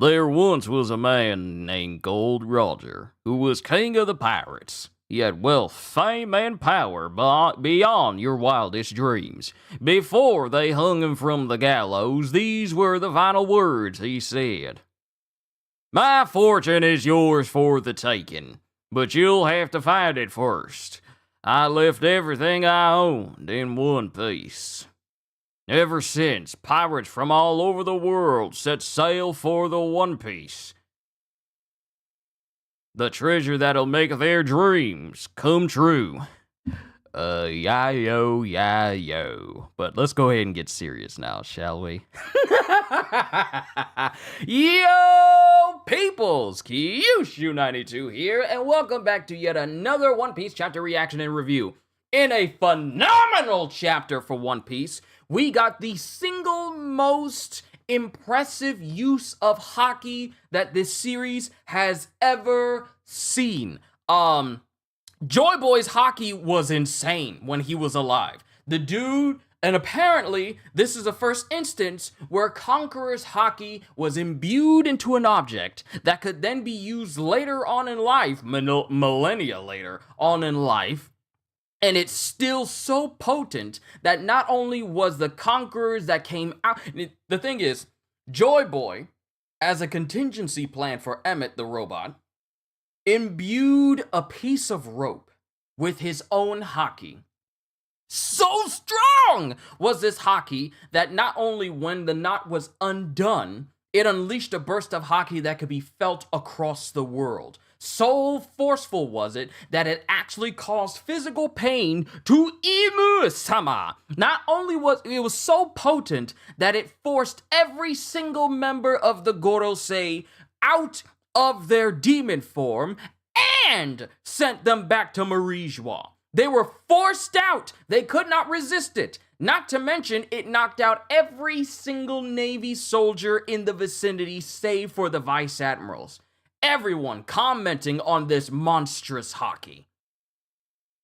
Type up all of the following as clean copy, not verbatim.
There once was a man named Gold Roger who was king of the pirates. He had wealth, fame, and power beyond your wildest dreams. Before they hung him from the gallows, these were the final words he said. My fortune is yours for the taking, but you'll have to find it first. I left everything I owned in one piece. Ever since, pirates from all over the world set sail for the One Piece. The treasure that'll make their dreams come true. Yo. But let's go ahead and get serious now, shall we? Yo, peoples! Kyushu92 here, and welcome back to yet another One Piece chapter reaction and review. In a phenomenal chapter for One Piece, we got the single most impressive use of haki that this series has ever seen. Joy Boy's haki was insane when he was alive. The dude, and apparently this is the first instance where Conqueror's haki was imbued into an object that could then be used later on in life, millennia later on in life. And it's still so potent that not only was the Conquerors that came out... The thing is, Joy Boy, as a contingency plan for Emmett the robot, imbued a piece of rope with his own haki. So strong was this haki that not only when the knot was undone, it unleashed a burst of haki that could be felt across the world. So forceful was it that it actually caused physical pain to Imu-sama. Not only was it so potent that it forced every single member of the Gorosei out of their demon form and sent them back to Marie Joie. They were forced out. They could not resist it. Not to mention, it knocked out every single Navy soldier in the vicinity save for the Vice Admirals. Everyone commenting on this monstrous haki.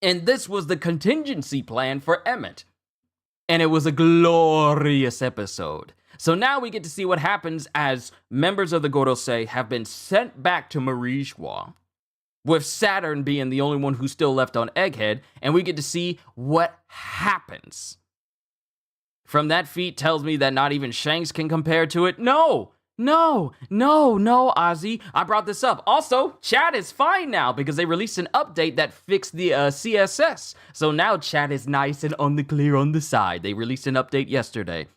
And this was the contingency plan for Emmett. And it was a glorious episode. So now we get to see what happens as members of the Gorosei have been sent back to Marie Joie, with Saturn being the only one who's still left on Egghead, and we get to see what happens. From that feat tells me that not even Shanks can compare to it. No, Ozzy. I brought this up. Also, chat is fine now because they released an update that fixed the CSS. So now chat is nice and on the clear on the side. They released an update yesterday.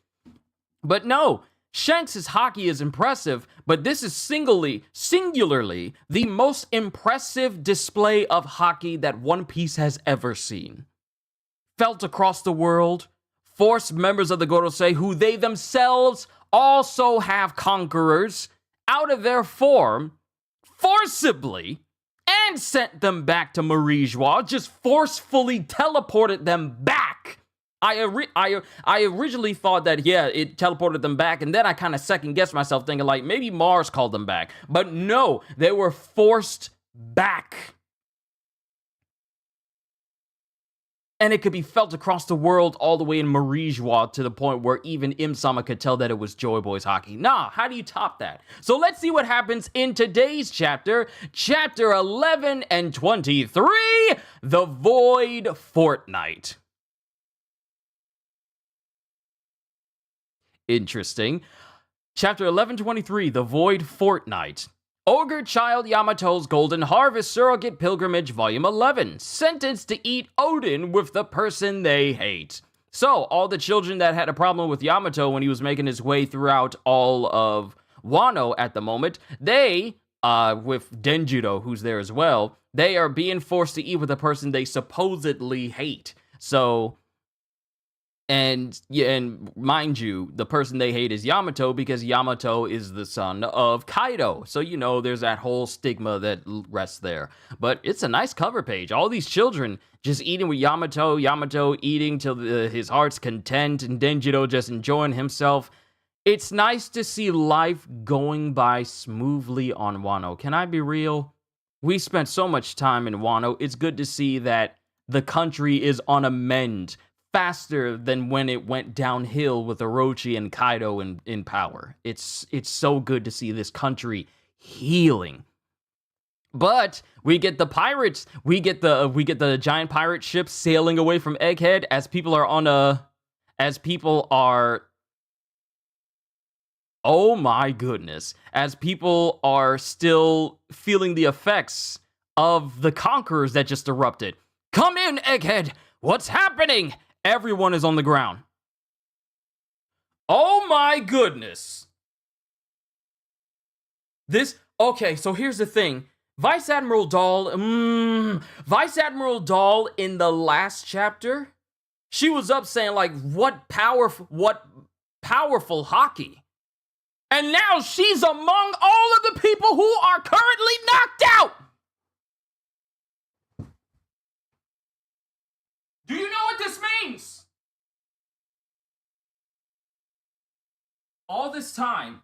But no, Shanks' haki is impressive, but this is singularly, the most impressive display of haki that One Piece has ever seen. Felt across the world, forced members of the Gorosei, who they themselves also have conquerors, out of their form, forcibly, and sent them back to Marie Joie, just forcefully teleported them back. I originally thought that, yeah, it teleported them back, and then I kind of second-guessed myself, thinking, like, maybe Mars called them back. But no, they were forced back. And it could be felt across the world all the way in Marie Joie to the point where even Im-sama could tell that it was Joy Boy's haki. Nah, how do you top that? So let's see what happens in today's chapter, chapter 11 and 23, The Void Fortnight. Interesting. Chapter 1123, The Void Fortnight. Ogre Child Yamato's Golden Harvest Surrogate Pilgrimage Volume 11. Sentenced to eat Odin with the person they hate. So, all the children that had a problem with Yamato when he was making his way throughout all of Wano at the moment, they, with Denjiro, who's there as well, they are being forced to eat with the person they supposedly hate. So... And mind you, the person they hate is Yamato because Yamato is the son of Kaido. So, you know, there's that whole stigma that rests there. But it's a nice cover page. All these children just eating with Yamato, Yamato eating till his heart's content, and Denjiro just enjoying himself. It's nice to see life going by smoothly on Wano. Can I be real? We spent so much time in Wano. It's good to see that the country is on a mend. faster than when it went downhill with Orochi and Kaido in power. It's so good to see this country healing. But we get the pirates, we get the giant pirate ships sailing away from Egghead as people are oh my goodness, as people are still feeling the effects of the conquerors that just erupted. Come in, Egghead! What's happening? Everyone is on the ground. Oh my goodness. Okay, so here's the thing. Vice Admiral Doll in the last chapter, she was up saying like, what powerful Haki. And now she's among all of the people who are currently knocked out. Do you know what this means? All this time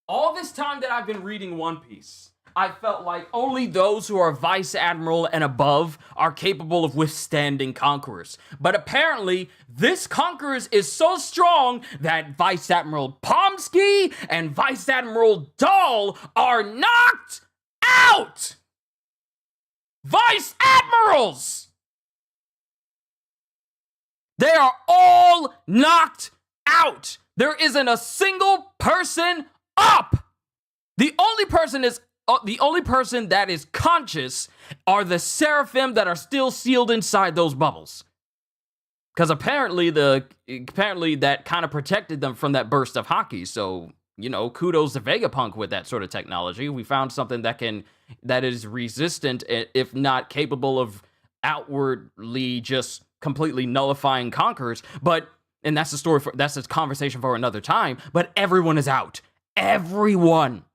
that I've been reading One Piece, I felt like only those who are Vice Admiral and above are capable of withstanding conquerors. But apparently, this conquerors is so strong that Vice Admiral Pomsky and Vice Admiral Doll are knocked out! Vice Admirals! They are all knocked out! There isn't a single person up! The only person that is conscious are the Seraphim that are still sealed inside those bubbles. Because apparently that kind of protected them from that burst of Haki. So, you know, kudos to Vegapunk with that sort of technology. We found something that is resistant, if not capable of outwardly just completely nullifying conquerors. And that's that's a conversation for another time. But everyone is out. Everyone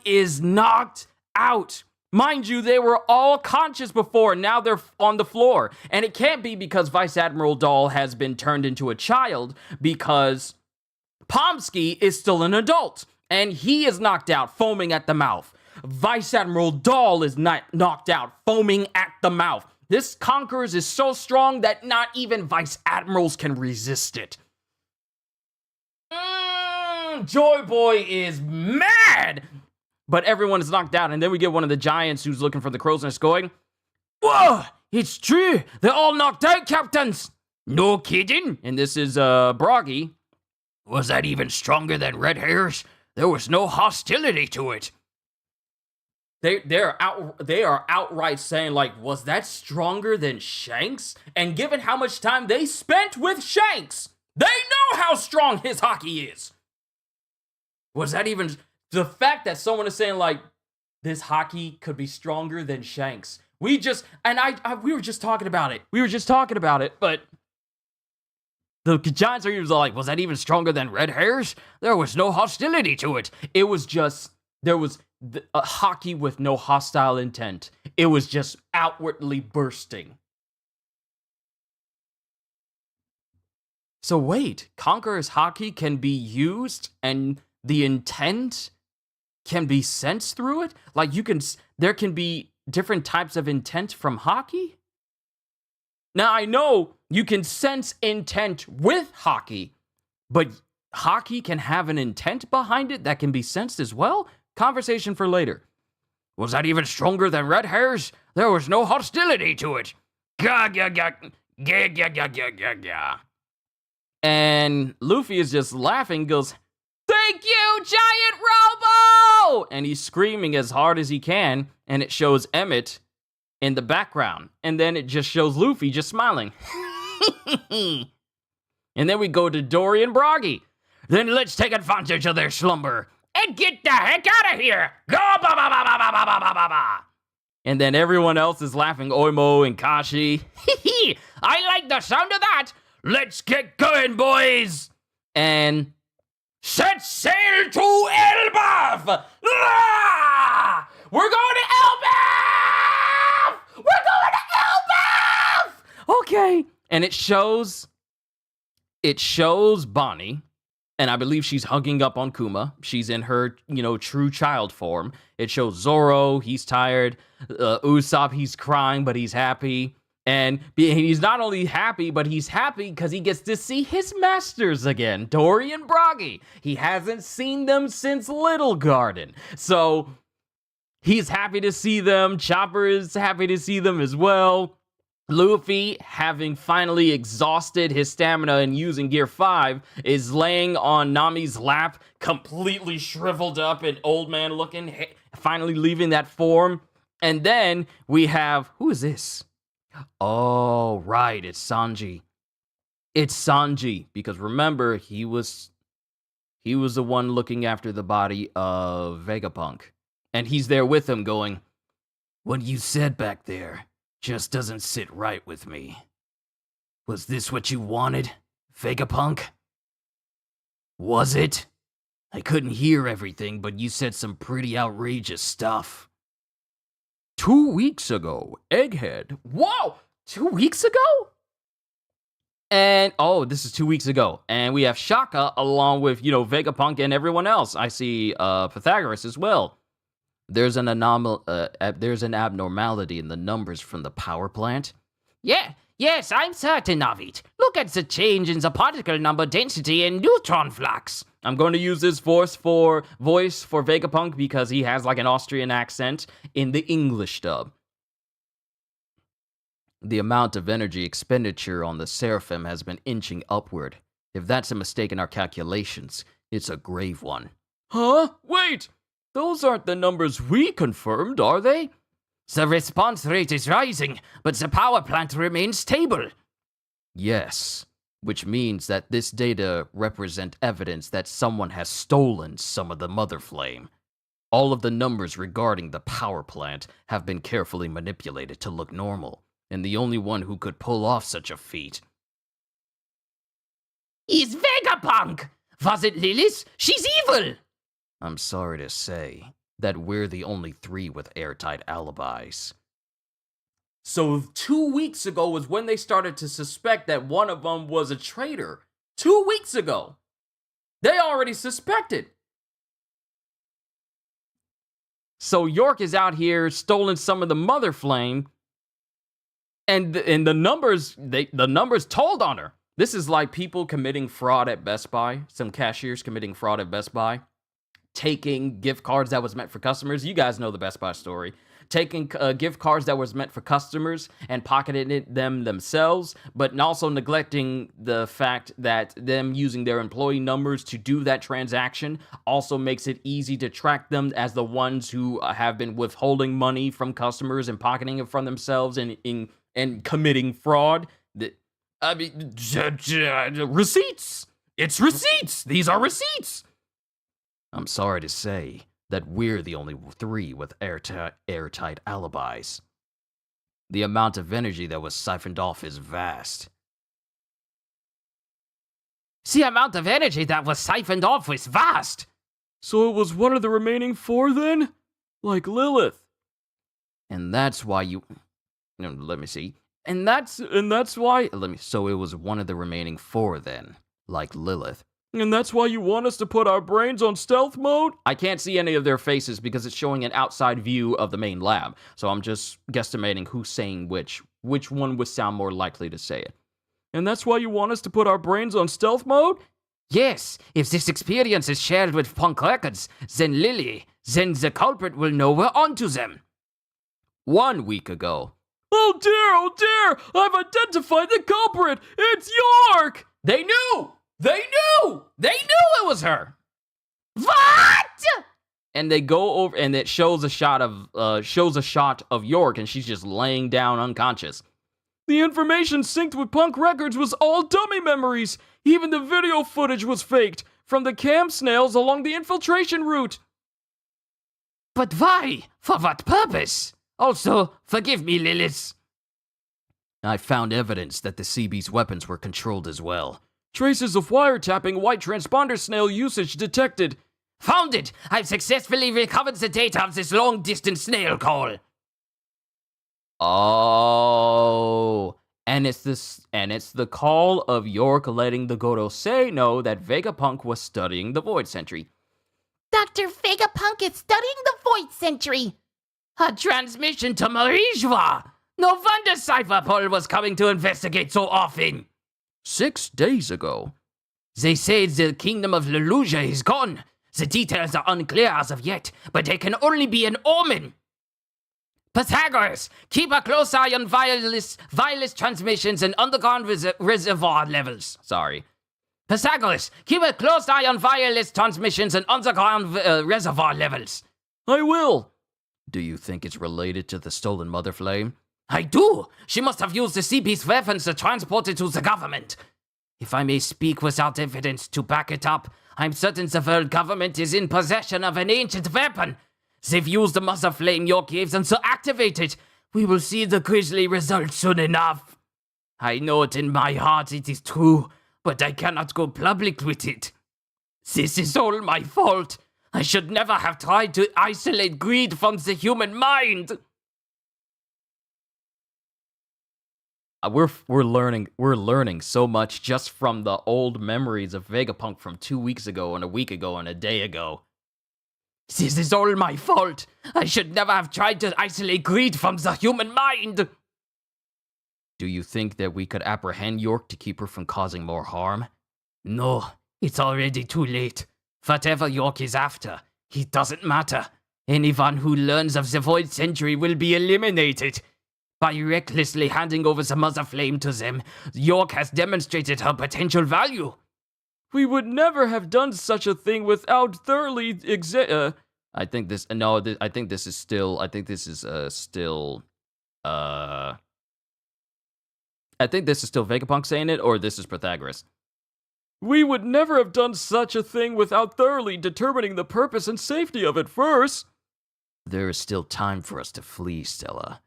is knocked out. Mind you, they were all conscious before, now they're on the floor. And it can't be because Vice Admiral Doll has been turned into a child, because Pomsky is still an adult, and he is knocked out, foaming at the mouth. Vice Admiral Doll is knocked out, foaming at the mouth. This Conquerors is so strong that not even Vice Admirals can resist it. Joy Boy is mad! But everyone is knocked out, and then we get one of the giants who's looking for the crow's nest going, "Whoa! It's true! They're all knocked out, captains! No kidding!" And this is, Broggy. "Was that even stronger than Red Hair's? There was no hostility to it." They are outright saying, like, was that stronger than Shanks? And given how much time they spent with Shanks, they know how strong his Haki is. Was that even... The fact that someone is saying, like, this Haki could be stronger than Shanks. We were just talking about it. But the Giants are usually like, was that even stronger than Red Hair's? There was no hostility to it. It was just, there was a Haki with no hostile intent. It was just outwardly bursting. So wait, Conqueror's Haki can be used and the intent can be sensed through it? Like, there can be different types of intent from Haki? Now, I know you can sense intent with Haki, but Haki can have an intent behind it that can be sensed as well? Conversation for later. Was that even stronger than Red Hair's? There was no hostility to it. Gah, gah, gah, gah, gah, gah, gah, gah, gah. And Luffy is just laughing, goes, "Thank you, Giant Robo!" And he's screaming as hard as he can, and it shows Emmett in the background. And then it just shows Luffy just smiling. And then we go to Dory and Broggy. "Then let's take advantage of their slumber and get the heck out of here! Go ba ba ba ba ba ba ba ba ba!" And then everyone else is laughing, Oimo and Kashi. "I like the sound of that! Let's get going, boys!" And set sail to Elbaf! Ah! We're going to Elbaf! We're going to Elbaf! Okay. And it shows Bonnie, and I believe she's hugging up on Kuma. She's in her, true child form. It shows Zoro, he's tired. Usopp, he's crying, but he's happy. And he's not only happy, but he's happy because he gets to see his masters again, Dory and Broggy. He hasn't seen them since Little Garden. So he's happy to see them. Chopper is happy to see them as well. Luffy, having finally exhausted his stamina and using Gear 5, is laying on Nami's lap, completely shriveled up and old man looking, finally leaving that form. And then we have, who is this? Oh, right, it's Sanji. It's Sanji, because remember, he was the one looking after the body of Vegapunk. And he's there with him going, "What you said back there just doesn't sit right with me. Was this what you wanted, Vegapunk? Was it? I couldn't hear everything, but you said some pretty outrageous stuff." 2 weeks ago, Egghead. Whoa! 2 weeks ago? And, oh, this is 2 weeks ago. And we have Shaka along with, Vegapunk and everyone else. I see Pythagoras as well. There's an abnormality in the numbers from the power plant. Yes, I'm certain of it. Look at the change in the particle number density and neutron flux. I'm going to use this voice for Vegapunk because he has like an Austrian accent in the English dub. The amount of energy expenditure on the Seraphim has been inching upward. If that's a mistake in our calculations, it's a grave one. Huh? Wait! Those aren't the numbers we confirmed, are they? The response rate is rising, but the power plant remains stable. Yes, which means that this data represent evidence that someone has stolen some of the Mother Flame. All of the numbers regarding the power plant have been carefully manipulated to look normal, and the only one who could pull off such a feat is Vegapunk! Was it Lilith? She's evil! I'm sorry to say that we're the only three with airtight alibis. So 2 weeks ago was when they started to suspect that one of them was a traitor. 2 weeks ago. They already suspected. So York is out here stolen some of the Mother Flame, and the numbers told on her. This is like people committing fraud at Best Buy. Some cashiers committing fraud at Best Buy, taking gift cards that was meant for customers. You guys know the Best Buy story. Taking gift cards that was meant for customers and pocketing them themselves, but also neglecting the fact that them using their employee numbers to do that transaction also makes it easy to track them as the ones who have been withholding money from customers and pocketing it from themselves and committing fraud. Receipts. It's receipts. These are receipts. I'm sorry to say that we're the only three with airtight alibis. The amount of energy that was siphoned off is vast. The amount of energy that was siphoned off is vast! So it was one of the remaining four then? Like Lilith. And that's why you... No, let me see. And that's why... So it was one of the remaining four then, like Lilith. And that's why you want us to put our brains on stealth mode? I can't see any of their faces because it's showing an outside view of the main lab. So I'm just guesstimating who's saying which one would sound more likely to say it. And that's why you want us to put our brains on stealth mode? Yes, if this experience is shared with Punk Records, then the culprit will know we're onto them. 1 week ago. Oh dear, I've identified the culprit! It's York! They knew! They knew it was her. What? And they go over, and it shows a shot of York, and she's just laying down unconscious. The information synced with Punk Records was all dummy memories. Even the video footage was faked from the cam snails along the infiltration route. But why? For what purpose? Also, forgive me, Lilith. I found evidence that the CB's weapons were controlled as well. Traces of wiretapping white transponder snail usage detected. Found it! I've successfully recovered the data of this long-distance snail call. Oh, and it's the call of York letting the Gorosei know that Vegapunk was studying the Void Sentry. Dr. Vegapunk is studying the Void Sentry. A transmission to Marijwa! No wonder Cypherpol was coming to investigate so often. 6 days ago. They say the kingdom of Lelusia is gone. The details are unclear as of yet, but they can only be an omen. Pythagoras, keep a close eye on wireless transmissions and underground reservoir levels. Sorry. Pythagoras, keep a close eye on wireless transmissions and underground reservoir levels. I will. Do you think it's related to the stolen Mother Flame? I do. She must have used the CP's weapons to transport it to the government. If I may speak without evidence to back it up, I'm certain the world government is in possession of an ancient weapon. They've used the Mother Flame York gave them to activate it. We will see the grisly result soon enough. I know it in my heart it is true, but I cannot go public with it. This is all my fault. I should never have tried to isolate greed from the human mind. We're learning so much just from the old memories of Vegapunk from 2 weeks ago and a week ago and a day ago. This is all my fault. I should never have tried to isolate greed from the human mind. Do you think that we could apprehend York to keep her from causing more harm? No, it's already too late. Whatever York is after, it doesn't matter. Anyone who learns of the Void Century will be eliminated. By recklessly handing over the Mother Flame to them, York has demonstrated her potential value. We would never have done such a thing without thoroughly I think this is still Vegapunk saying it, or this is Pythagoras. We would never have done such a thing without thoroughly determining the purpose and safety of it first. There is still time for us to flee, Stella.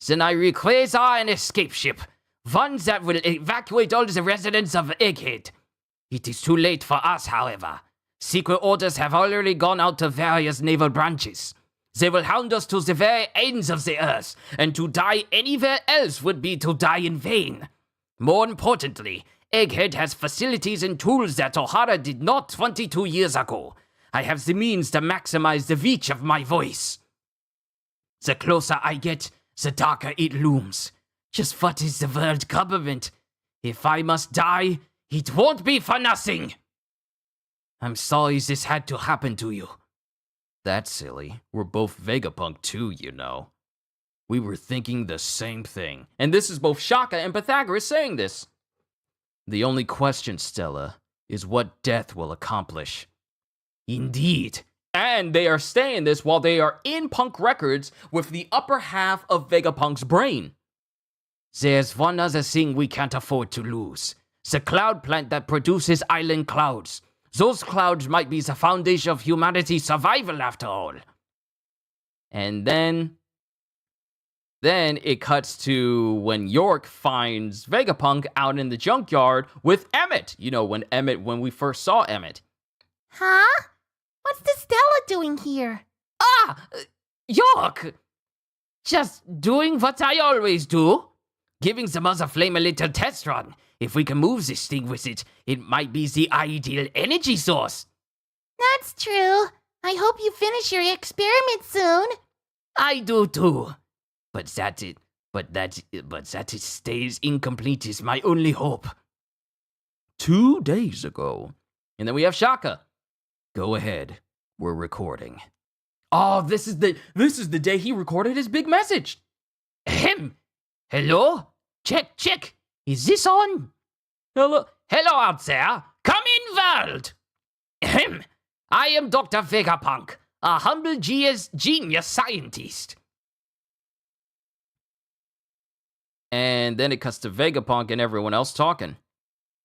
Then I request an escape ship, one that will evacuate all the residents of Egghead. It is too late for us, however. Secret orders have already gone out to various naval branches. They will hound us to the very ends of the earth, and to die anywhere else would be to die in vain. More importantly, Egghead has facilities and tools that Ohara did not 22 years ago. I have the means to maximize the reach of my voice. The closer I get, the darker it looms. Just what is the world government? If I must die, it won't be for nothing. I'm sorry this had to happen to you. That's silly. We're both Vegapunk too, you know. We were thinking the same thing. And this is both Shaka and Pythagoras saying this. The only question, Stella, is what death will accomplish. Indeed. And they are saying this while they are in Punk Records with the upper half of Vegapunk's brain. There's one other thing we can't afford to lose. The cloud plant that produces island clouds. Those clouds might be the foundation of humanity's survival after all. And then it cuts to when York finds Vegapunk out in the junkyard with Emmett. You know, when we first saw Emmett. Huh? What's the Stella doing here? York! Just doing what I always do. Giving the Mother Flame a little test run. If we can move this thing with it, it might be the ideal energy source. That's true. I hope you finish your experiment soon. I do too. But that it stays incomplete is my only hope. 2 days ago. And then we have Shaka. Go ahead. We're recording. Oh, this is the day he recorded his big message. Ahem. Hello? Check. Is this on? Hello out there. Come in, world. Ahem. I am Dr. Vegapunk, a humble genius scientist. And then it cuts to Vegapunk and everyone else talking.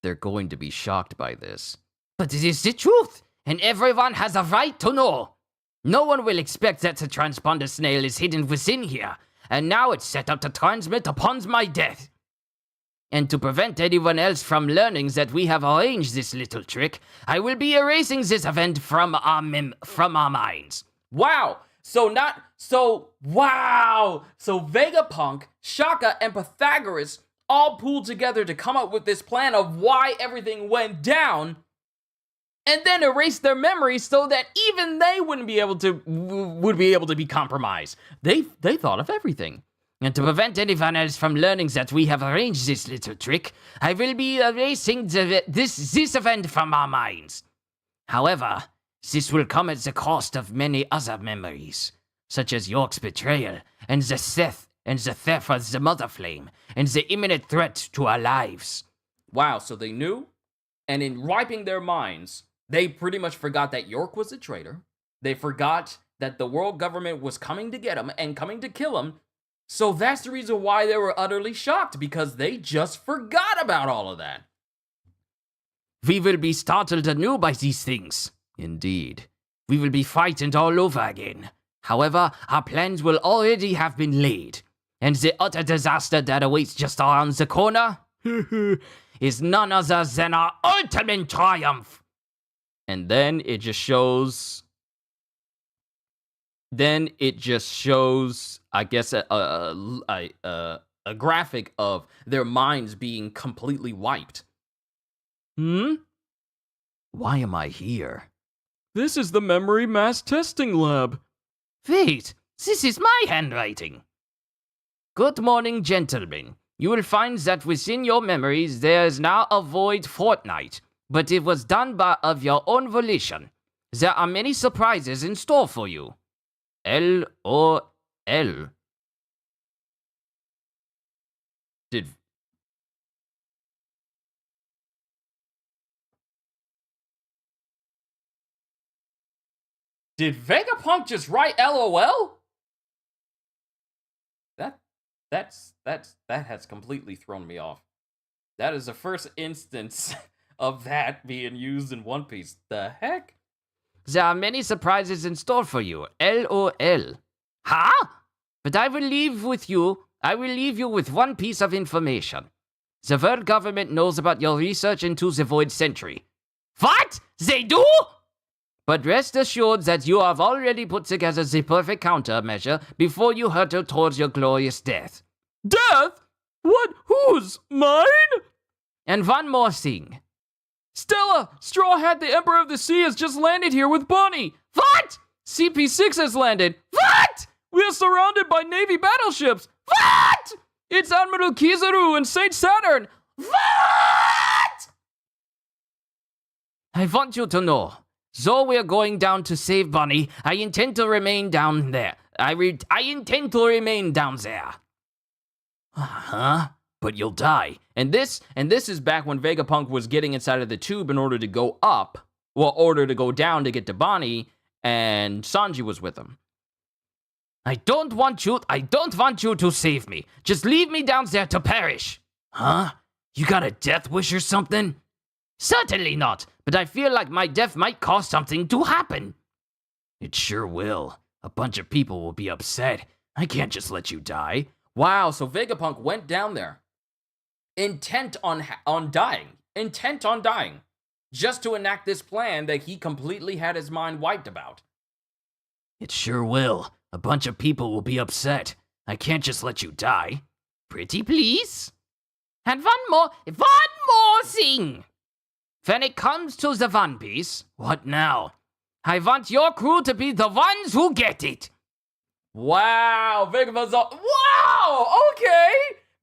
They're going to be shocked by this. But it is the truth, and everyone has a right to know. No one will expect that the transponder snail is hidden within here, and now it's set up to transmit upon my death. And to prevent anyone else from learning that we have arranged this little trick, I will be erasing this event from our minds. Wow! So Vegapunk, Shaka, and Pythagoras all pulled together to come up with this plan of why everything went down, and then erase their memories so that even they would be able to be compromised. They thought of everything. And to prevent anyone else from learning that we have arranged this little trick, I will be erasing this event from our minds. However, this will come at the cost of many other memories, such as York's betrayal, and the theft of the Mother Flame, and the imminent threat to our lives. Wow, so they knew, and in wiping their minds, they pretty much forgot that York was a traitor. They forgot that the world government was coming to get him and coming to kill him. So that's the reason why they were utterly shocked, because they just forgot about all of that. We will be startled anew by these things. Indeed. We will be frightened all over again. However, our plans will already have been laid, and the utter disaster that awaits just around the corner is none other than our ultimate triumph. And then it just shows... I guess, a graphic of their minds being completely wiped. Why am I here? This is the memory mass testing lab. Wait, this is my handwriting. Good morning, gentlemen. You will find that within your memories there is now a void fortnight, but it was done of your own volition. There are many surprises in store for you. LOL. Did Vegapunk just write LOL? That has completely thrown me off. That is the first instance of that being used in One Piece. The heck? There are many surprises in store for you. LOL. Huh? But I will leave you with one piece of information. The world government knows about your research into the Void Century. What? They do? But rest assured that you have already put together the perfect countermeasure before you hurtle towards your glorious death. Death? What? Whose? Mine? And one more thing. Stella! Straw Hat, the Emperor of the Sea, has just landed here with Bonnie! What? CP6 has landed! What? We are surrounded by Navy battleships! What? It's Admiral Kizaru and Saint Saturn! What? I want you to know, though we're going down to save Bonnie, I intend to remain down there. I intend to remain down there. Huh? But you'll die. And this is back when Vegapunk was getting inside of the tube in order to go up, order to go down to get to Bonnie, and Sanji was with him. I don't want you to save me. Just leave me down there to perish. Huh? You got a death wish or something? Certainly not, but I feel like my death might cause something to happen. It sure will. A bunch of people will be upset. I can't just let you die. Wow, so Vegapunk went down there, intent on dying, just to enact this plan that he completely had his mind wiped about. It sure will. A bunch of people will be upset. I can't just let you die. Pretty please? And one more thing. When it comes to the One Piece, what now? I want your crew to be the ones who get it. Wow, Vegapunk's wow, okay.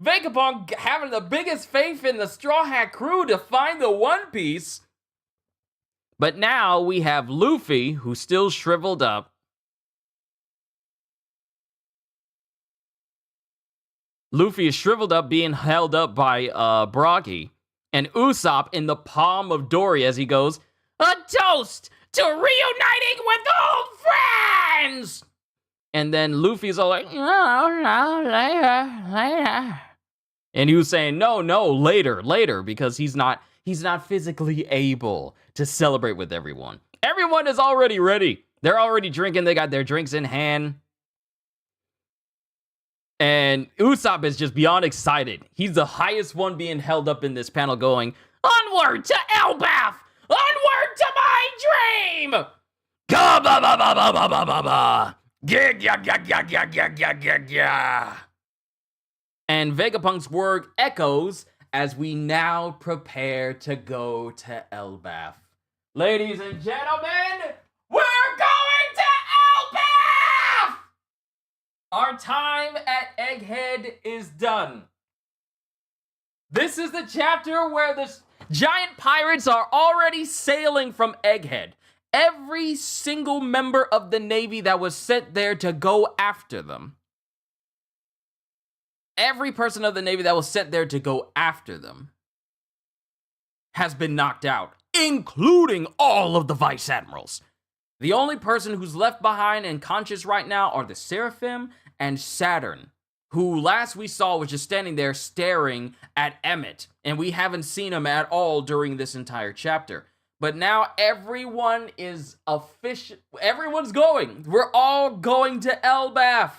Vegapunk having the biggest faith in the Straw Hat crew to find the One Piece. But now we have Luffy, who's still shriveled up. Luffy is shriveled up, being held up by Brocky. And Usopp in the palm of Dory as he goes, "A toast to reuniting with old friends!" And then Luffy's all like, "No, later. And he was saying, no, later, because he's not physically able to celebrate with everyone. Everyone is already ready. They're already drinking. They got their drinks in hand. And Usopp is just beyond excited. He's the highest one being held up in this panel going, "Onward to Elbaf! Onward to my dream! Ga ba ba ba ba ba ba ba ba! Yeah. And Vegapunk's word echoes as we now prepare to go to Elbaf. Ladies and gentlemen, we're going to Our time at Egghead is done. This is the chapter where the giant pirates are already sailing from Egghead. Every single member of the Navy that was sent there to go after them. Every person of the Navy that was sent there to go after them has been knocked out, including all of the Vice Admirals. The only person who's left behind and conscious right now are the Seraphim and Saturn, who last we saw was just standing there staring at Emmett, and we haven't seen him at all during this entire chapter. But now everyone is everyone's going. We're all going to Elbaf.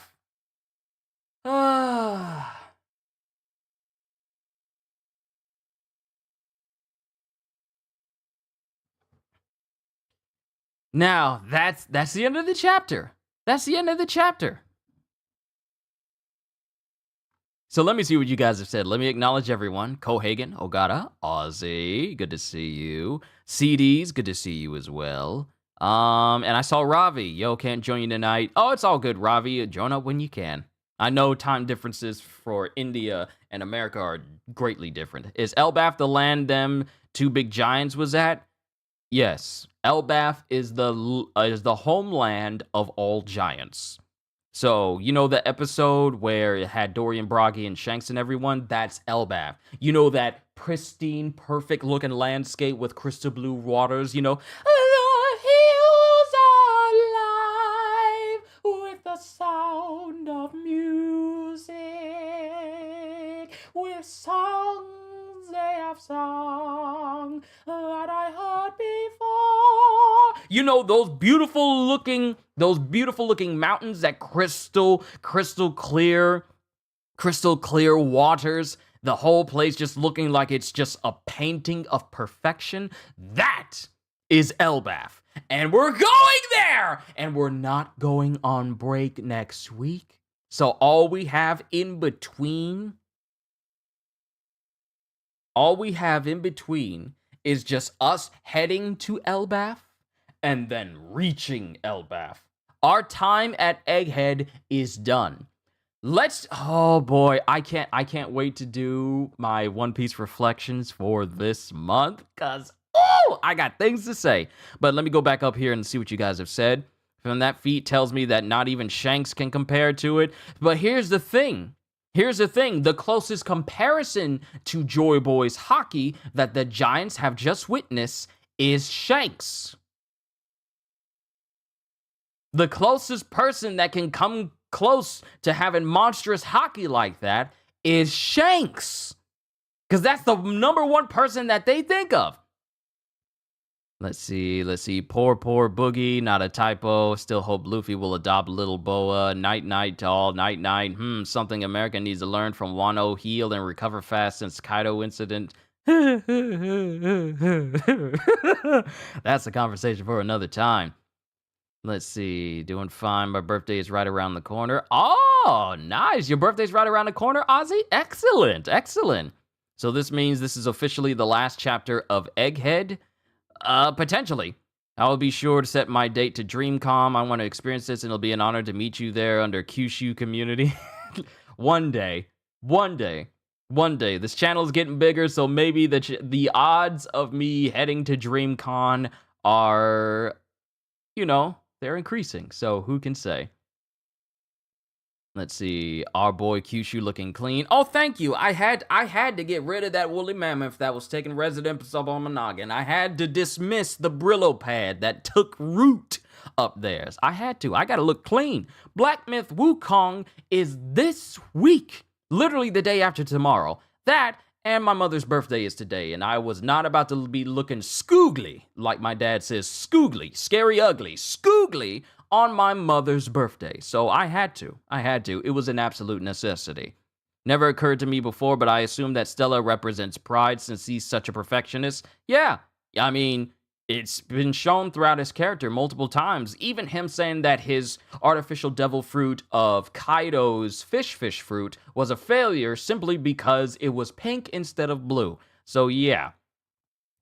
Now, that's the end of the chapter. That's the end of the chapter. So let me see what you guys have said. Let me acknowledge everyone. Cohagen, Ogata, Ozzy, good to see you. CDs, good to see you as well. And I saw Ravi. Yo, can't join you tonight. Oh, it's all good, Ravi. Join up when you can. I know time differences for India and America are greatly different. Is Elbaf the land them two big giants was at? Yes. Elbaf is the homeland of all giants. So, you know the episode where it had Dorian Broggy and Shanks and everyone? That's Elbaf. You know that pristine, perfect-looking landscape with crystal blue waters? You know, the hills are alive with the sound of music, with songs they have sung that I heard before. You know those beautiful looking mountains, that crystal clear waters, the whole place just looking like it's just a painting of perfection. That is Elbaf. And we're going there! And we're not going on break next week. So all we have in between is just us heading to Elbaf and then reaching Elbaf. Our time at Egghead is done. Oh boy, I can't wait to do my One Piece reflections for this month, cause I got things to say. But let me go back up here and see what you guys have said. From that feat tells me that not even Shanks can compare to it. But here's the thing. The closest comparison to Joy Boy's hockey that the Giants have just witnessed is Shanks. The closest person that can come close to having monstrous hockey like that is Shanks. Because that's the number one person that they think of. Let's see. Poor Boogie, not a typo. Still hope Luffy will adopt Little Boa. Night to all. Night. Something America needs to learn from Wano. Heal and recover fast since Kaido incident. That's a conversation for another time. Let's see. Doing fine. My birthday is right around the corner. Oh, nice. Your birthday's right around the corner, Ozzy? Excellent. So this means this is officially the last chapter of Egghead. Potentially. I will be sure to set my date to DreamCom. I want to experience this, and it'll be an honor to meet you there under Kyushu community. One day. This channel is getting bigger, so maybe the odds of me heading to DreamCon are, they're increasing. So who can say? Let's see. Our boy Kyushu looking clean. Oh, thank you. I had to get rid of that woolly mammoth that was taking residence up on my noggin. I had to dismiss the Brillo pad that took root up there. I had to. I gotta look clean. Black Myth Wukong is this week. Literally the day after tomorrow. That and my mother's birthday is today, and I was not about to be looking skoogly, like my dad says, skoogly, scary ugly, skoogly, on my mother's birthday. So I had to. It was an absolute necessity. Never occurred to me before, but I assume that Stella represents pride since he's such a perfectionist. Yeah, I mean, it's been shown throughout his character multiple times. Even him saying that his artificial devil fruit of Kaido's fish fruit was a failure simply because it was pink instead of blue. So yeah.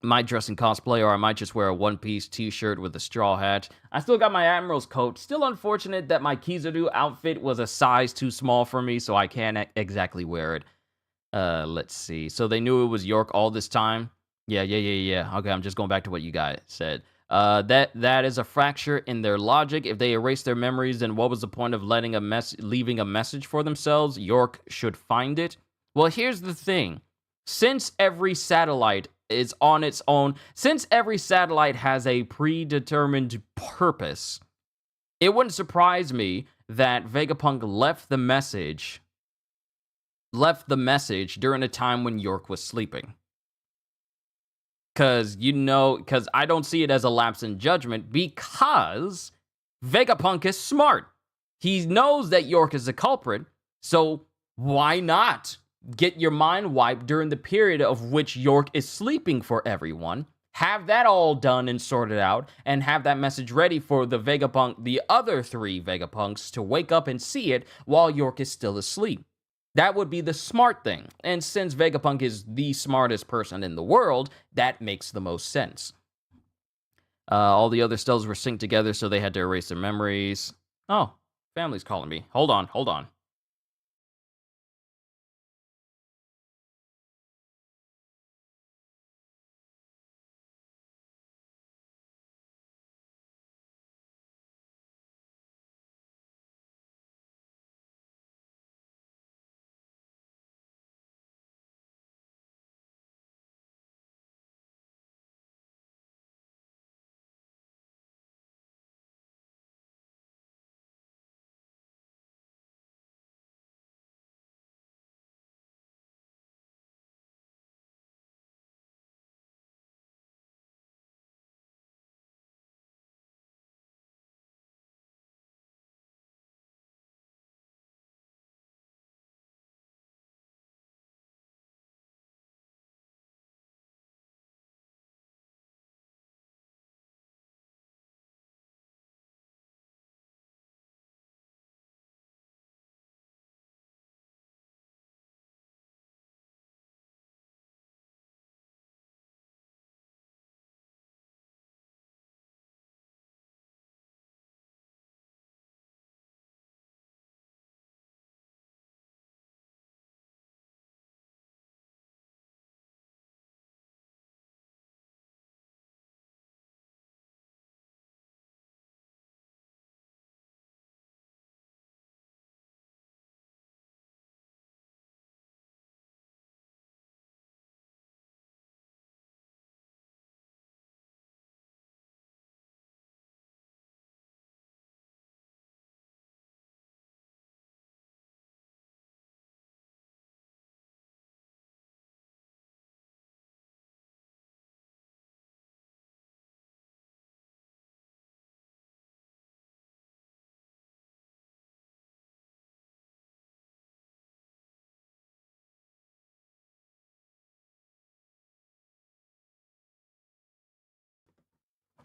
Might dress in cosplay, or I might just wear a One Piece t-shirt with a straw hat. I still got my Admiral's coat. Still unfortunate that my Kizaru outfit was a size too small for me, so I can't exactly wear it. Let's see. So they knew it was York all this time? Yeah. Okay, I'm just going back to what you guys said. That is a fracture in their logic. If they erase their memories, then what was the point of leaving a message for themselves? York should find it. Well, here's the thing. Since every satellite is on its own, since every satellite has a predetermined purpose, it wouldn't surprise me that Vegapunk left the message during a time when York was sleeping. Because I don't see it as a lapse in judgment, because Vegapunk is smart. He knows that York is the culprit, so why not get your mind wiped during the period of which York is sleeping for everyone, have that all done and sorted out, and have that message ready for the other 3 Vegapunks to wake up and see it while York is still asleep. That would be the smart thing. And since Vegapunk is the smartest person in the world, that makes the most sense. All the other Stellas were synced together, so they had to erase their memories. Oh, family's calling me. Hold on.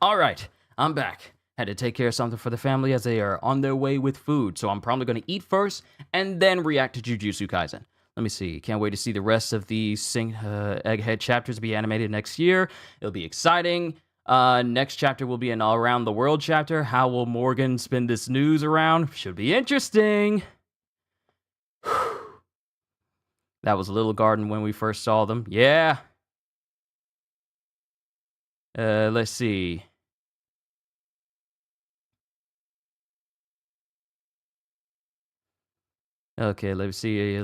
All right, I'm back. Had to take care of something for the family as they are on their way with food, so I'm probably going to eat first and then react to Jujutsu Kaisen. Let me see. Can't wait to see the rest of the Egghead chapters be animated next year. It'll be exciting. Next chapter will be an all-around the world chapter. How will Morgan spin this news around? Should be interesting. That was Little Garden when we first saw them. Yeah. Let's see. Okay, let me see.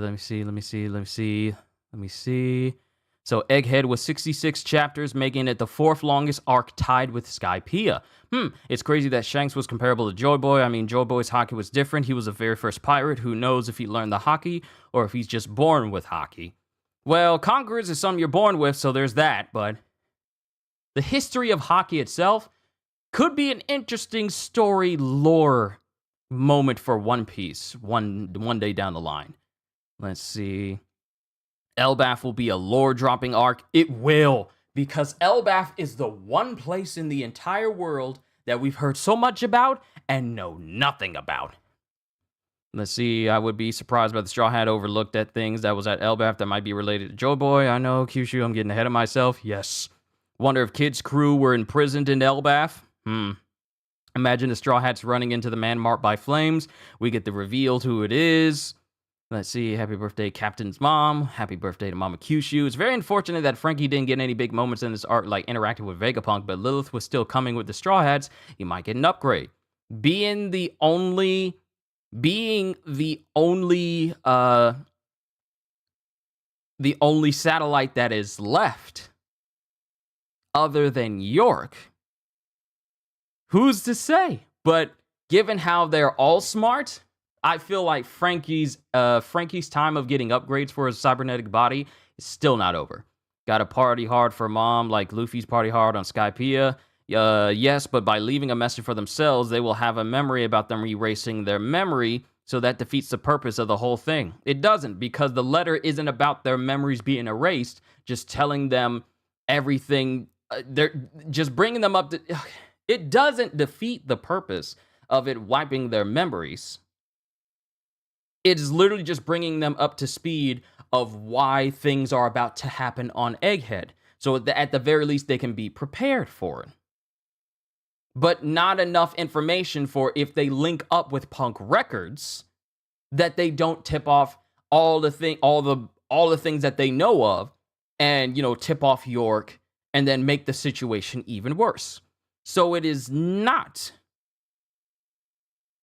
So Egghead was 66 chapters, making it the 4th longest arc, tied with Skypiea. It's crazy that Shanks was comparable to Joy Boy. I mean, Joy Boy's haki was different. He was the very first pirate. Who knows if he learned the haki or if he's just born with haki. Well, Conquerors is something you're born with, so there's that, but the history of haki itself could be an interesting story lore moment for One Piece one day down the line. Let's see. Elbaf will be a lore-dropping arc. It will, because Elbaf is the one place in the entire world that we've heard so much about and know nothing about. Let's see. I would be surprised by the Straw Hat overlooked at things that was at Elbaf that might be related to Joy Boy. I know, Kyushu, I'm getting ahead of myself. Yes. Wonder if Kid's crew were imprisoned in Elbaf? Imagine the Straw Hats running into the man marked by flames. We get the reveal who it is. Let's see. Happy birthday, Captain's mom. Happy birthday to Mama Kyushu. It's very unfortunate that Frankie didn't get any big moments in this arc, like interacting with Vegapunk, but Lilith was still coming with the Straw Hats. He might get an upgrade. Being the only satellite that is left other than York, who's to say? But given how they're all smart, I feel like Frankie's time of getting upgrades for his cybernetic body is still not over. Gotta party hard for mom, like Luffy's party hard on Skypiea. Yes, but by leaving a message for themselves, they will have a memory about them erasing their memory, so that defeats the purpose of the whole thing. It doesn't, because the letter isn't about their memories being erased, just telling them everything. They're just bringing them up to... It doesn't defeat the purpose of it wiping their memories. It is literally just bringing them up to speed of why things are about to happen on Egghead. So at the very least, they can be prepared for it. But not enough information for if they link up with Punk Records, that they don't tip off all the things that they know of, and tip off York, and then make the situation even worse. So it is not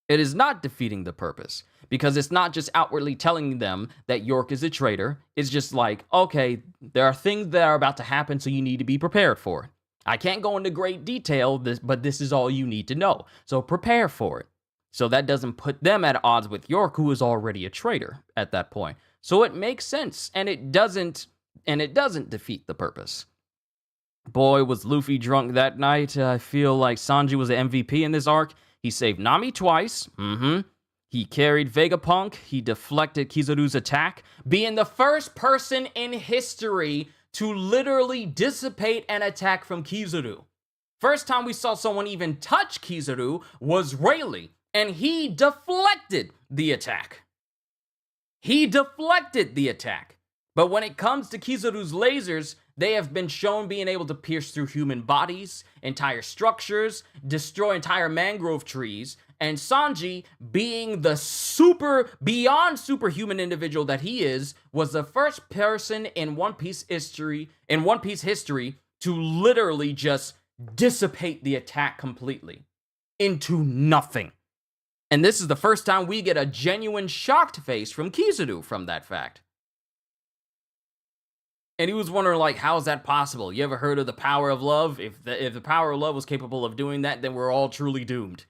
defeating the purpose, because it's not just outwardly telling them that York is a traitor. It's just like, okay, there are things that are about to happen, so you need to be prepared for it. I can't go into great detail, but this is all you need to know. So prepare for it. So that doesn't put them at odds with York, who is already a traitor at that point. So it makes sense, and it doesn't defeat the purpose. Boy, was Luffy drunk that night. I feel like Sanji was the MVP in this arc. He saved Nami twice. He carried Vegapunk. He deflected Kizaru's attack, being the first person in history to literally dissipate an attack from Kizaru. First time we saw someone even touch Kizaru was Rayleigh, and he deflected the attack. But when it comes to Kizaru's lasers, they have been shown being able to pierce through human bodies, entire structures, destroy entire mangrove trees, and Sanji, being the beyond superhuman individual that he is, was the first person in One Piece history to literally just dissipate the attack completely into nothing. And this is the first time we get a genuine shocked face from Kizaru from that fact. And he was wondering, like, how is that possible? You ever heard of the power of love? If the power of love was capable of doing that, then we're all truly doomed.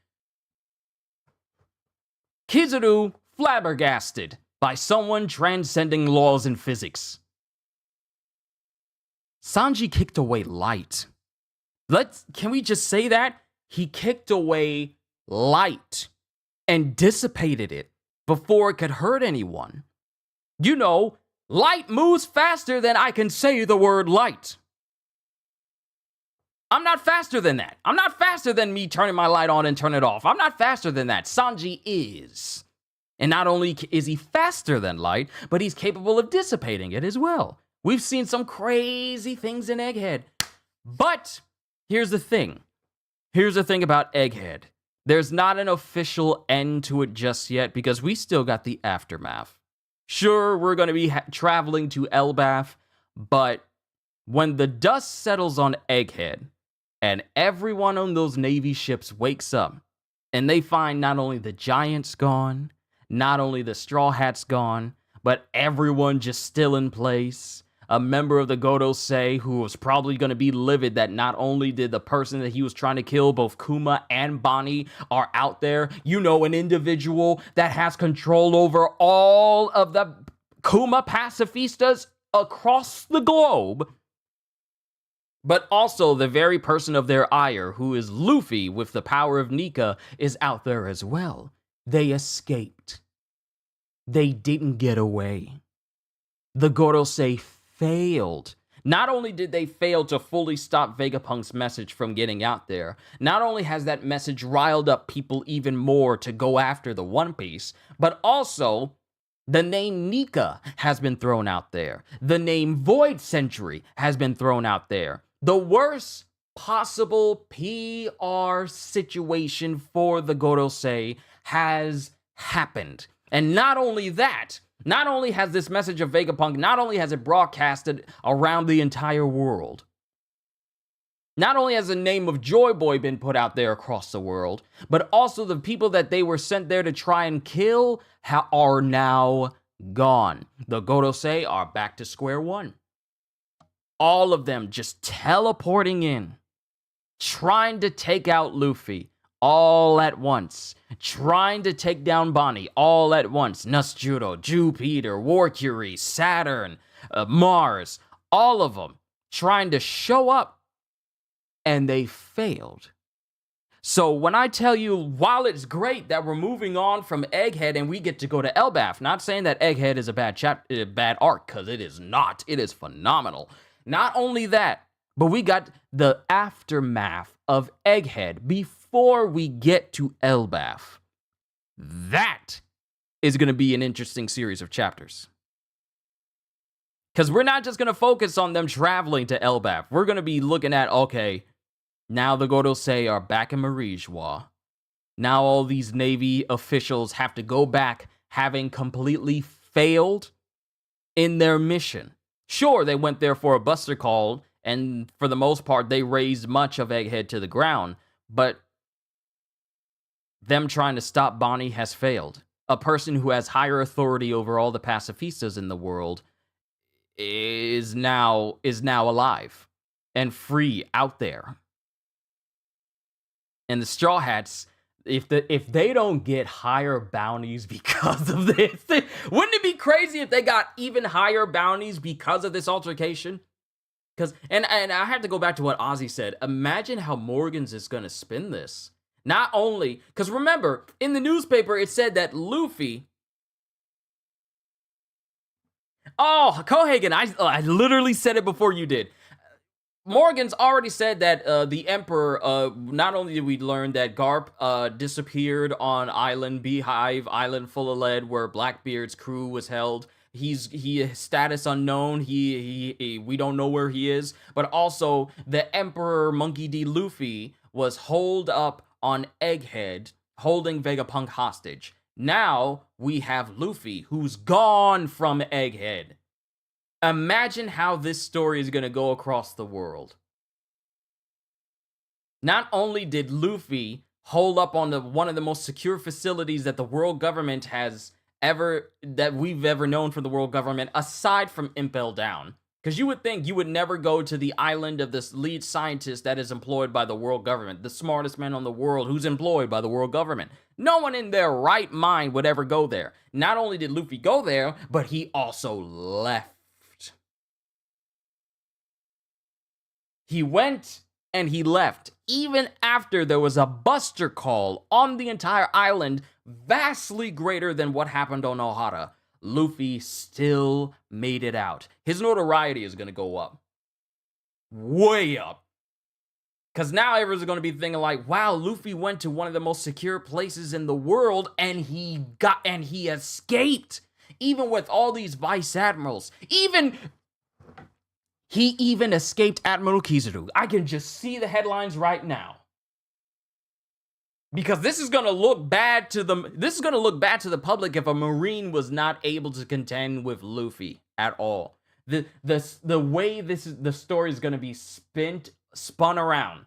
Kizaru flabbergasted by someone transcending laws in physics. Sanji kicked away light. Can we just say that? He kicked away light and dissipated it before it could hurt anyone. Light moves faster than I can say the word light. I'm not faster than that. I'm not faster than me turning my light on and turn it off. I'm not faster than that. Sanji is. And not only is he faster than light, but he's capable of dissipating it as well. We've seen some crazy things in Egghead. But here's the thing. Here's the thing about Egghead. There's not an official end to it just yet, because we still got the aftermath. Sure, we're going to be traveling to Elbaf, but when the dust settles on Egghead, and everyone on those Navy ships wakes up, and they find not only the Giants gone, not only the Straw Hats gone, but everyone just still in place. A member of the Godosei who was probably going to be livid that not only did the person that he was trying to kill, both Kuma and Bonnie, are out there. An individual that has control over all of the Kuma pacifistas across the globe. But also the very person of their ire, who is Luffy with the power of Nika, is out there as well. They escaped. They didn't get away. The Gorosei failed. Not only did they fail to fully stop Vegapunk's message from getting out there, not only has that message riled up people even more to go after the One Piece, but also the name Nika has been thrown out there. The name Void Century has been thrown out there. The worst possible PR situation for the Gorosei has happened. And not only that, not only has this message of Vegapunk, not only has it broadcasted around the entire world, not only has the name of Joy Boy been put out there across the world, but also the people that they were sent there to try and kill are now gone. The Gorosei are back to square one. All of them just teleporting in, trying to take out Luffy all at once, trying to take down Bonnie all at once. Natsujiro, Jupiter, Warcury, Saturn, Mars, all of them trying to show up, and they failed. So when I tell you, while it's great that we're moving on from Egghead and we get to go to Elbaf, not saying that Egghead is a bad arc, because it is not. It is phenomenal. Not only that, but we got the aftermath of Egghead before we get to Elbaf. That is going to be an interesting series of chapters. Because we're not just going to focus on them traveling to Elbaf. We're going to be looking at, okay, now the Gorosei are back in Marijois. Now all these Navy officials have to go back having completely failed in their mission. Sure, they went there for a buster call, and for the most part, they razed much of Egghead to the ground, but them trying to stop Bonnie has failed. A person who has higher authority over all the pacifistas in the world is now alive and free out there. And the Straw Hats, if they don't get higher bounties because of this, wouldn't it be crazy if they got even higher bounties because of this altercation? And I have to go back to what Ozzy said. Imagine how Morgans is going to spin this. Not only, because remember, in the newspaper, it said that Luffy... Oh, Kohagen, I literally said it before you did. Morgan's already said that the Emperor, not only did we learn that Garp disappeared on Island Beehive, Island Full of Lead, where Blackbeard's crew was held. He is status unknown. We don't know where he is. But also, the Emperor Monkey D. Luffy was holed up on Egghead, holding Vegapunk hostage. Now, we have Luffy, who's gone from Egghead. Imagine how this story is going to go across the world. Not only did Luffy hold up on one of the most secure facilities that the world government we've ever known from the world government, aside from Impel Down. Because you would think you would never go to the island of this lead scientist that is employed by the world government, the smartest man on the world who's employed by the world government. No one in their right mind would ever go there. Not only did Luffy go there, but he also left. He went and he left, even after there was a buster call on the entire island, vastly greater than what happened on Ohara. Luffy still made it out. His notoriety is going to go up. Way up. Because now everyone's going to be thinking like, wow, Luffy went to one of the most secure places in the world and he escaped. Even with all these vice admirals. He even escaped Admiral Kizaru. I can just see the headlines right now. Because this is going to look bad to the public if a Marine was not able to contend with Luffy at all. The way the story is going to be spun around.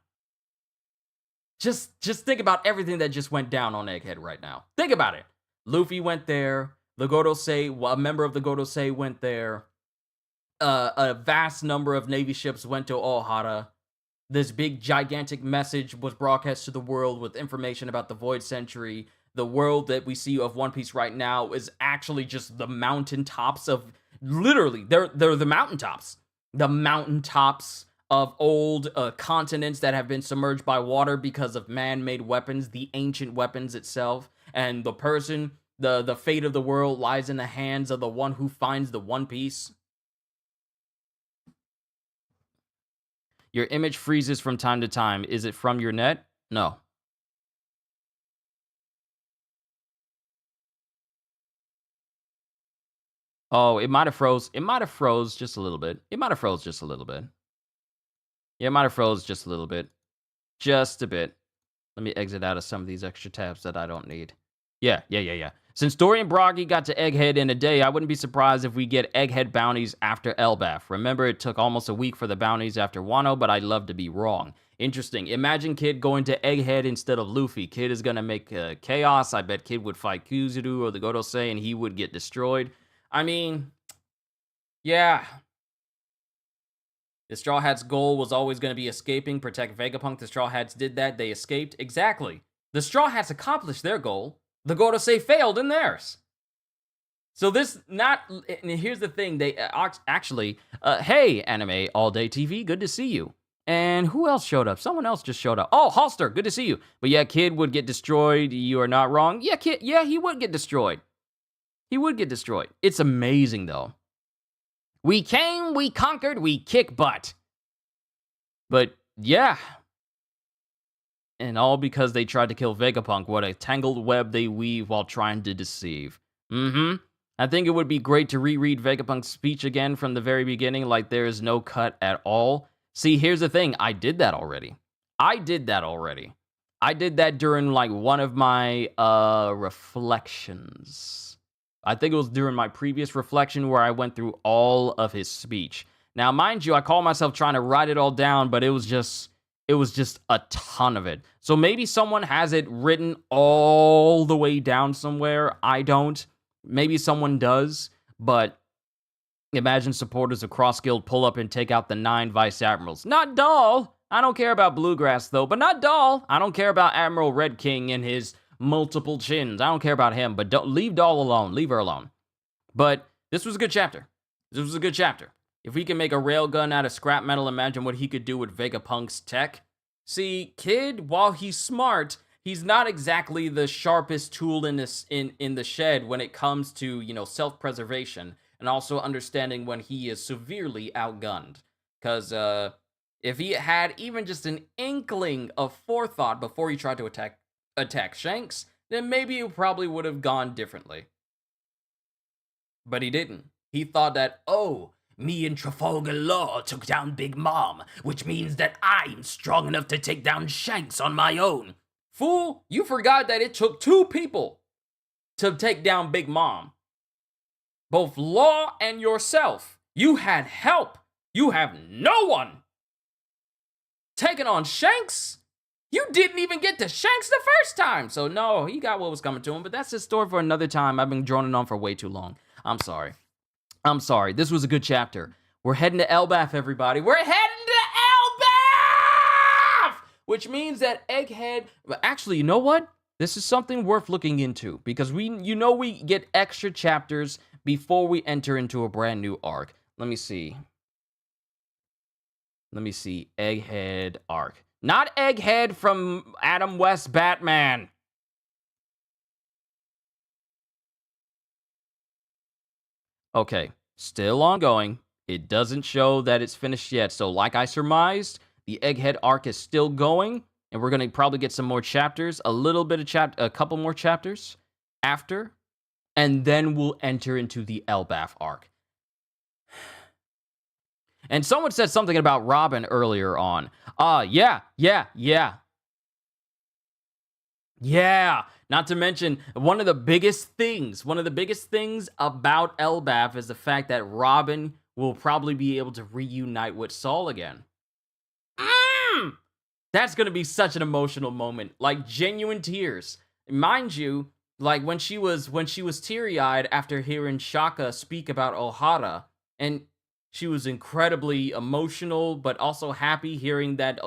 Just think about everything that just went down on Egghead right now. Think about it. Luffy went there. A member of the Gorosei went there. A vast number of Navy ships went to Ohara. This big, gigantic message was broadcast to the world with information about the Void Century. The world that we see of One Piece right now is actually just the mountaintops of... Literally, they're the mountaintops. The mountaintops of old continents that have been submerged by water because of man-made weapons, the ancient weapons itself. And the fate of the world lies in the hands of the one who finds the One Piece. Your image freezes from time to time. Is it from your net? No. Oh, it might have froze. It might have froze just a little bit. Yeah, it might have froze just a little bit. Just a bit. Let me exit out of some of these extra tabs that I don't need. Yeah. Since Dorian Broggy got to Egghead in a day, I wouldn't be surprised if we get Egghead bounties after Elbaf. Remember, it took almost a week for the bounties after Wano, but I'd love to be wrong. Interesting. Imagine Kid going to Egghead instead of Luffy. Kid is gonna make chaos. I bet Kid would fight Kuzuru or the Godosei, and he would get destroyed. I mean, yeah. The Straw Hats' goal was always going to be escaping, protect Vegapunk. The Straw Hats did that. They escaped. Exactly. The Straw Hats accomplished their goal. The Gorosei failed in theirs. So this not... And here's the thing. They actually... hey, Anime All Day TV, good to see you. And who else showed up? Someone else just showed up. Oh, Halster, good to see you. But yeah, Kid would get destroyed. You are not wrong. Yeah, Kid, yeah, he would get destroyed. He would get destroyed. It's amazing, though. We came, we conquered, we kick butt. But, yeah. And all because they tried to kill Vegapunk. What a tangled web they weave while trying to deceive. I think it would be great to reread Vegapunk's speech again from the very beginning, like there is no cut at all. See, here's the thing. I did that already. I did that during, like, one of my, reflections. I think it was during my previous reflection where I went through all of his speech. Now, mind you, I call myself trying to write it all down, but it was just a ton of it. So maybe someone has it written all the way down somewhere. I don't. Maybe someone does, but imagine supporters of Cross Guild pull up and take out the 9 Vice Admirals. Not Doll. I don't care about Bluegrass, though, but not Doll. I don't care about Admiral Red King and his multiple chins. I don't care about him, but don't leave Doll alone. Leave her alone. But this was a good chapter. If we can make a railgun out of scrap metal, imagine what he could do with Vegapunk's tech. See, Kid, while he's smart, he's not exactly the sharpest tool in the shed when it comes to, self-preservation and also understanding when he is severely outgunned. Because if he had even just an inkling of forethought before he tried to attack Shanks, then maybe it probably would have gone differently. But he didn't. He thought that, oh, me and Trafalgar Law took down Big Mom, which means that I'm strong enough to take down Shanks on my own. Fool, you forgot that it took 2 people to take down Big Mom. Both Law and yourself. You had help. You have no one. Taking on Shanks? You didn't even get to Shanks the first time. So no, he got what was coming to him, but that's his story for another time. I've been droning on for way too long. I'm sorry. This was a good chapter. We're heading to Elbaf, everybody. We're heading to Elbaf! Which means that Egghead... Actually, you know what? This is something worth looking into, because we get extra chapters before we enter into a brand new arc. Let me see. Egghead arc. Not Egghead from Adam West Batman. Okay, still ongoing. It doesn't show that it's finished yet. So like I surmised, the Egghead arc is still going. And we're going to probably get some more chapters. A couple more chapters after. And then we'll enter into the Elbaf arc. And someone said something about Robin earlier on. Yeah. Not to mention, one of the biggest things about Elbaf is the fact that Robin will probably be able to reunite with Saul again. That's going to be such an emotional moment. Like, genuine tears. Mind you, like, when she was teary-eyed after hearing Shaka speak about Ohara, and she was incredibly emotional, but also happy hearing that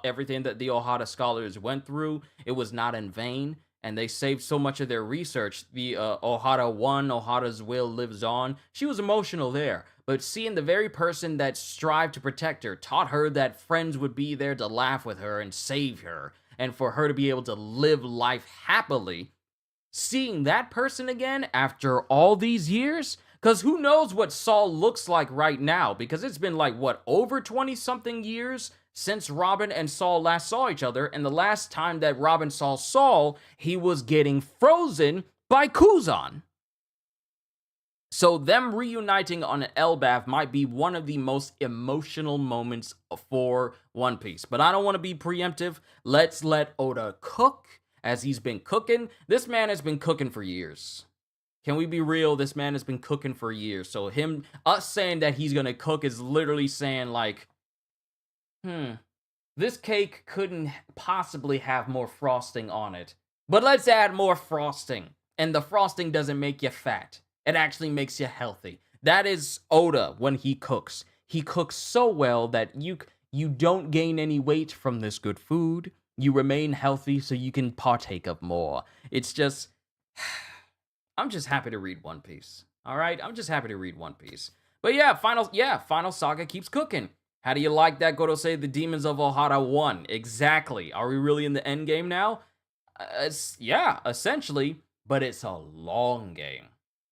everything that the Ohara scholars went through, it was not in vain, and they saved so much of their research. The Ohara won, Ohara's will lives on. She was emotional there, but seeing the very person that strived to protect her, taught her that friends would be there to laugh with her and save her, and for her to be able to live life happily, seeing that person again after all these years... Because who knows what Saul looks like right now? Because it's been like, what, over 20-something years since Robin and Saul last saw each other. And the last time that Robin saw Saul, he was getting frozen by Kuzan. So them reuniting on Elbaf might be one of the most emotional moments for One Piece. But I don't want to be preemptive. Let's let Oda cook as he's been cooking. This man has been cooking for years. Can we be real? This man has been cooking for years. So us saying that he's gonna cook is literally saying like, this cake couldn't possibly have more frosting on it. But let's add more frosting. And the frosting doesn't make you fat. It actually makes you healthy. That is Oda when he cooks. He cooks so well that you don't gain any weight from this good food. You remain healthy so you can partake of more. It's just... I'm just happy to read One Piece. All right? I'm just happy to read One Piece. But yeah, Final Saga keeps cooking. How do you like that, Gorosei? The Demons of Ohara won. Exactly. Are we really in the end game now? Yeah, essentially. But it's a long game.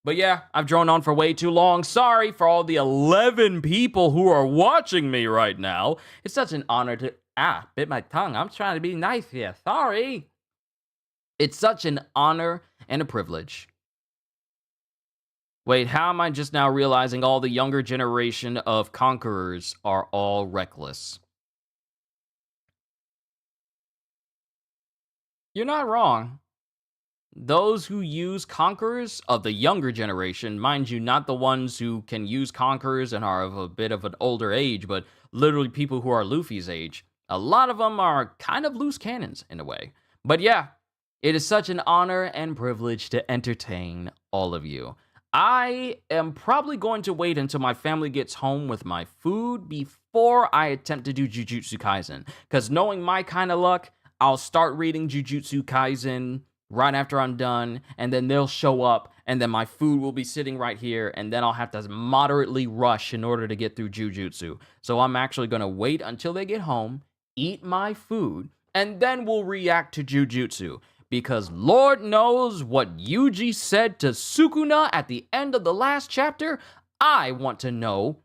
But yeah, I've drawn on for way too long. Sorry for all the 11 people who are watching me right now. It's such an honor to... bit my tongue. I'm trying to be nice here. Sorry. It's such an honor and a privilege. Wait, how am I just now realizing all the younger generation of conquerors are all reckless? You're not wrong. Those who use conquerors of the younger generation, mind you, not the ones who can use conquerors and are of a bit of an older age, but literally people who are Luffy's age. A lot of them are kind of loose cannons in a way. But yeah, it is such an honor and privilege to entertain all of you. I am probably going to wait until my family gets home with my food before I attempt to do Jujutsu Kaisen. Because knowing my kind of luck, I'll start reading Jujutsu Kaisen right after I'm done, and then they'll show up, and then my food will be sitting right here, and then I'll have to moderately rush in order to get through Jujutsu. So I'm actually going to wait until they get home, eat my food, and then we'll react to Jujutsu. Because Lord knows what Yuji said to Sukuna at the end of the last chapter. I want to know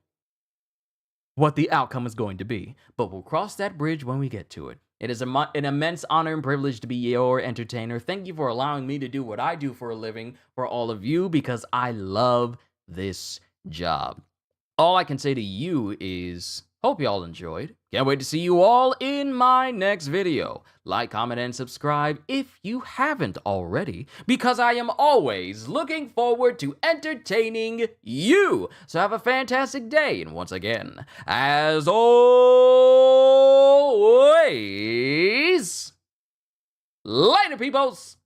what the outcome is going to be. But we'll cross that bridge when we get to it. It is an immense honor and privilege to be your entertainer. Thank you for allowing me to do what I do for a living for all of you, because I love this job. All I can say to you is, hope y'all enjoyed. Can't wait to see you all in my next video. Like, comment, and subscribe if you haven't already, because I am always looking forward to entertaining you. So have a fantastic day, and once again, as always, later, peoples!